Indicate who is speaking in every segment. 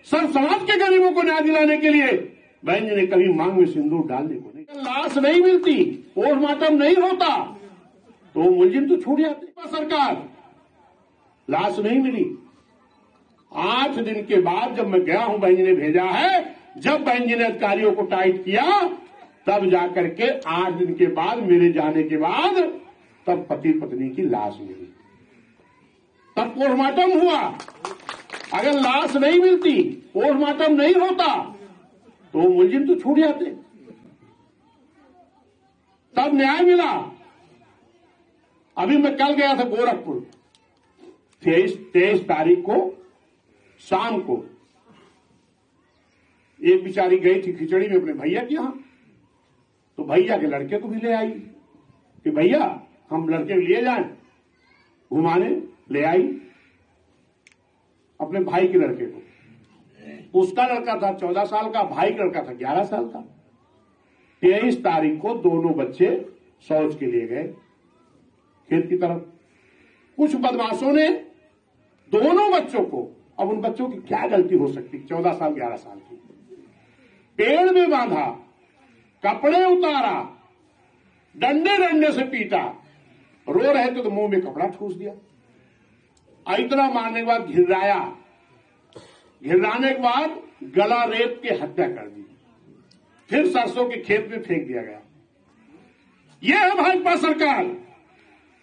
Speaker 1: Sir समाज के गरीबों को न्याय दिलाने के लिए बहन जी ने कभी मांग में सिंदूर डालने को नहीं। लाश नहीं मिलती, पोस्टमार्टम नहीं होता तो मुलजिम तो छूट जाते। सरकार लाश नहीं मिली। 8 दिन के बाद जब मैं गया हूं, बहन जी ने भेजा है, जब बहन जी ने अधिकारियों को टाइट किया तब जाकर के 8 दिन के बाद मेरे जाने के बाद तब पति पत्नी की लाश मिली, तब पोस्टमार्टम हुआ। अगर लाश नहीं मिलती, पोस्टमार्टम नहीं होता तो मुलजिम तो छूट जाते। तब न्याय मिला। अभी मैं कल गया था गोरखपुर, 23 तारीख को शाम को एक बेचारी गई थी खिचड़ी में अपने भैया के यहां, तो भैया के लड़के को भी ले आई कि भैया हम लड़के को लिए जाएं घुमाने। ले आई अपने भाई के लड़के को। उसका लड़का था 14 साल का, भाई का लड़का था 11 साल का। 23 तारीख को दोनों बच्चे शौच के लिए गए खेत की तरफ। कुछ बदमाशों ने दोनों बच्चों को, अब उन बच्चों की क्या गलती हो सकती, 14 साल 11 साल की, पेड़ में बांधा, कपड़े उतारा, डंडे डंडे से पीटा, रो रहे थे तो मुंह में कपड़ा ठूस दिया। इतना मारने के बाद घिराया, घिराने के बाद गला रेत के हत्या कर दी, फिर सरसों के खेत में फेंक दिया गया। यह है भाजपा सरकार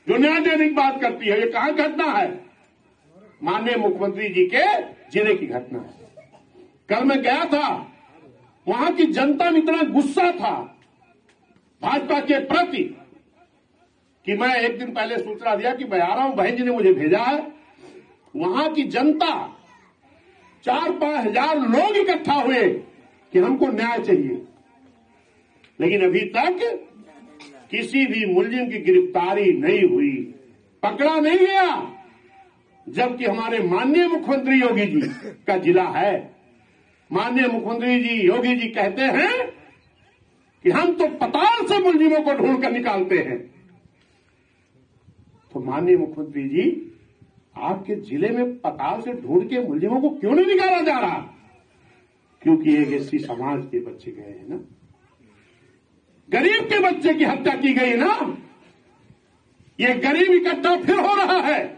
Speaker 1: जो न्याय देने की बात करती है। ये कहां घटना है? माननीय मुख्यमंत्री जी के जिले की घटना है। कल मैं गया था, वहां की जनता में इतना गुस्सा था भाजपा के प्रति कि मैं एक दिन पहले सूचना दिया कि मैं आ रहा हूं, बहन जी ने मुझे भेजा है। वहां की जनता 4-5 हजार लोग इकट्ठा हुए कि हमको न्याय चाहिए, लेकिन अभी तक किसी भी मुलजिम की गिरफ्तारी नहीं हुई, पकड़ा नहीं गया। जबकि हमारे माननीय मुख्यमंत्री योगी जी का जिला है। माननीय मुख्यमंत्री जी योगी जी कहते हैं कि हम तो पताल से मुलजिमों को ढूंढ कर निकालते हैं। तो माननीय मुख्यमंत्री जी, आपके जिले में पताल से ढूंढ के मुलजिमों को क्यों नहीं निकाला जा रहा? क्योंकि एक एससी समाज के बच्चे गए हैं ना, गरीब के बच्चे की हत्या की गई ना। ये गरीब इकट्ठा फिर हो रहा है।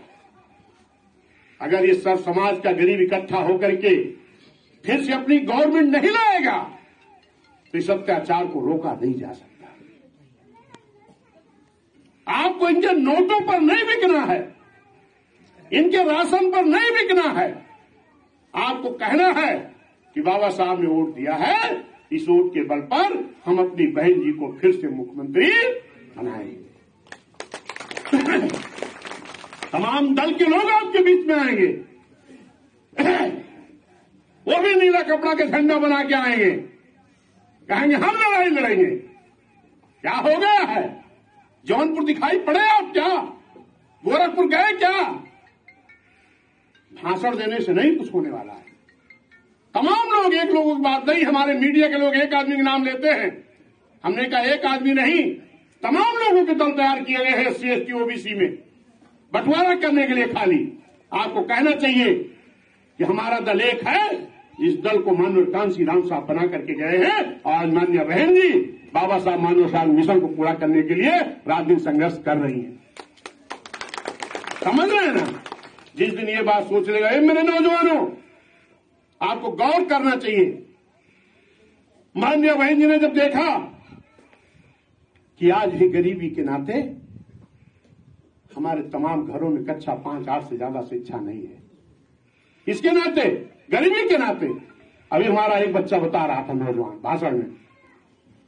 Speaker 1: अगर ये सब समाज का गरीब इकट्ठा होकर के फिर से अपनी गवर्नमेंट नहीं लाएगा तो इस अत्याचार को रोका नहीं जा सकता। आपको इनके नोटों पर नहीं बिकना है, इनके राशन पर नहीं बिकना है। आपको कहना है कि बाबा साहब ने वोट दिया है, इस वोट के बल पर हम अपनी बहन जी को फिर से मुख्यमंत्री बनाएंगे। तमाम दल के लोग आपके बीच में आएंगे, वो भी नीला कपड़ा के झंडा बना के आएंगे, कहेंगे हम लड़ाई लड़ेंगे। क्या हो गया है? जौनपुर दिखाई पड़े आप क्या? गोरखपुर गए क्या? भाषण देने से नहीं कुछ होने वाला है। तमाम लोग, एक लोगों की बात नहीं, हमारे मीडिया के लोग एक आदमी के नाम लेते हैं। हमने कहा एक आदमी नहीं, तमाम लोगों के दल तैयार किए गए हैं SC ST OBC में बंटवारा करने के लिए। खाली आपको कहना चाहिए कि हमारा दल एक है। इस दल को माननीय कांसी राम साहब बना करके गए हैं और आज माननीय बहन जी बाबा साहब मानव साहब मिशन को पूरा करने के लिए रात दिन संघर्ष कर रही हैं। समझ रहे हैं ना? जिस दिन ये बात सोच लेगा, मेरे नौजवानों आपको गौर करना चाहिए। माननीय बहन जी ने जब देखा कि आज भी गरीबी के नाते हमारे तमाम घरों में कक्षा 5-8 से ज्यादा शिक्षा नहीं है, इसके नाते, गरीबी के नाते, अभी हमारा एक बच्चा बता रहा था नौजवान भाषण में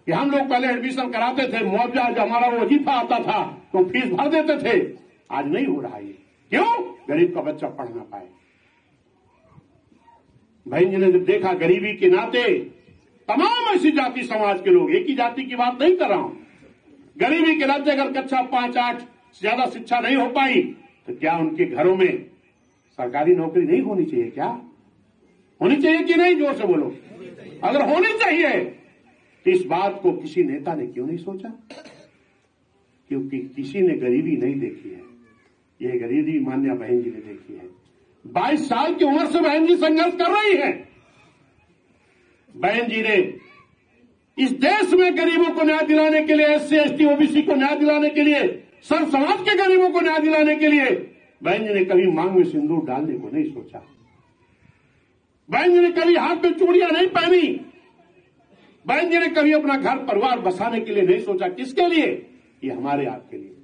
Speaker 1: कि हम लोग पहले एडमिशन कराते थे, मुआवजा जो हमारा वजीफा आता था तो फीस भर देते थे, आज नहीं हो रहा है। क्यों? गरीब का बच्चा पढ़ ना पाए। भाई जी ने जब देखा गरीबी के नाते तमाम ऐसी जाति समाज के लोग, एक ही जाति की बात नहीं कर रहा हूं, गरीबी के नाते अगर कक्षा 5-8 से ज्यादा शिक्षा नहीं हो पाई तो क्या उनके घरों में सरकारी नौकरी नहीं होनी चाहिए? क्या होनी चाहिए कि नहीं? जोर से बोलो। अगर होनी चाहिए तो इस बात को किसी नेता ने क्यों नहीं सोचा? क्योंकि किसी ने गरीबी नहीं देखी है। ये गरीबी मान्या बहन जी ने देखी है। 22 साल की उम्र से बहन जी संघर्ष कर रही है। बहन जी ने इस देश में गरीबों को न्याय दिलाने के लिए, एससी एसटी ओबीसी को न्याय दिलाने के लिए, सर्व समाज के गरीबों को न्याय दिलाने के लिए बहन जी ने कभी मांग में सिंदूर डालने को नहीं सोचा। बहन जी ने कभी हाथ में चूड़ियां नहीं पहनी। बहन जी ने कभी अपना घर परिवार बसाने के लिए नहीं सोचा। किसके लिए? ये हमारे आपके लिए।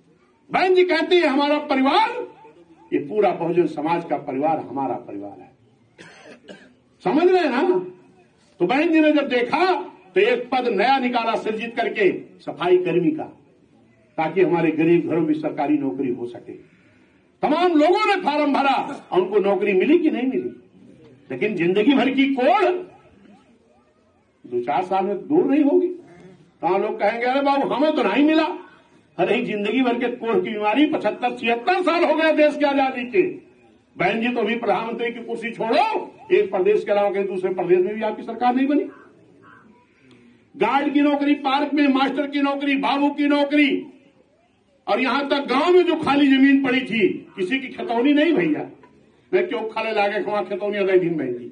Speaker 1: बहन जी कहती है हमारा परिवार, ये पूरा बहुजन समाज का परिवार हमारा परिवार है। समझ रहे हैं ना? तो बहन जी ने जब देखा तो एक पद नया निकाला सृजित करके, सफाई कर्मी का, ताकि हमारे गरीब घरों में सरकारी नौकरी हो सके। तमाम लोगों ने फार्म भरा और उनको नौकरी मिली कि नहीं मिली, लेकिन जिंदगी भर की कोड़ 2-4 साल में दूर नहीं होगी। तो लोग कहेंगे अरे बाबू हमें तो नहीं मिला। अरे जिंदगी भर के कोड़ की बीमारी 75-76 साल हो गए देश की आजादी के। बहन जी तो अभी प्रधानमंत्री की कुर्सी छोड़ो, एक प्रदेश के अलावा कहीं दूसरे प्रदेश में भी आपकी सरकार नहीं बनी। गार्ड की नौकरी, पार्क में मास्टर की नौकरी, बाबू की नौकरी, और यहां तक गांव में जो खाली जमीन पड़ी थी किसी की खतौनी नहीं भैया। मैं क्यों खाले लागे वहां खतौनी अदा दिन बहन जी,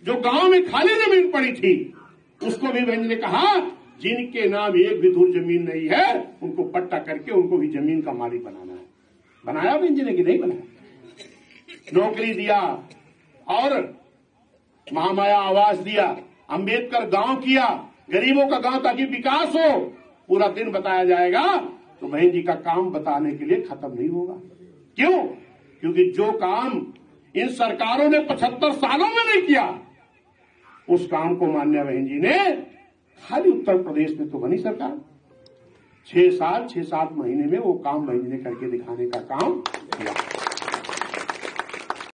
Speaker 1: जो गांव में खाली जमीन पड़ी थी उसको भी बहन जी ने कहा जिनके नाम एक भी धूर जमीन नहीं है उनको पट्टा करके उनको भी जमीन का मालिक बनाना है। बनाया बहन जी ने कि नहीं बनाया? नौकरी दिया और महामाया आवास दिया, अंबेडकर गांव किया, गरीबों का गांव ताकि विकास हो। पूरा दिन बताया जाएगा तो बहन जी का काम बताने के लिए खत्म नहीं होगा। क्यों? क्योंकि जो काम इन सरकारों ने 75 सालों में नहीं किया, उस काम को मान्या बहन जी ने खाली उत्तर प्रदेश में तो बनी सरकार 6 साल 6-7 महीने में वो काम बहन जी ने करके दिखाने का काम किया।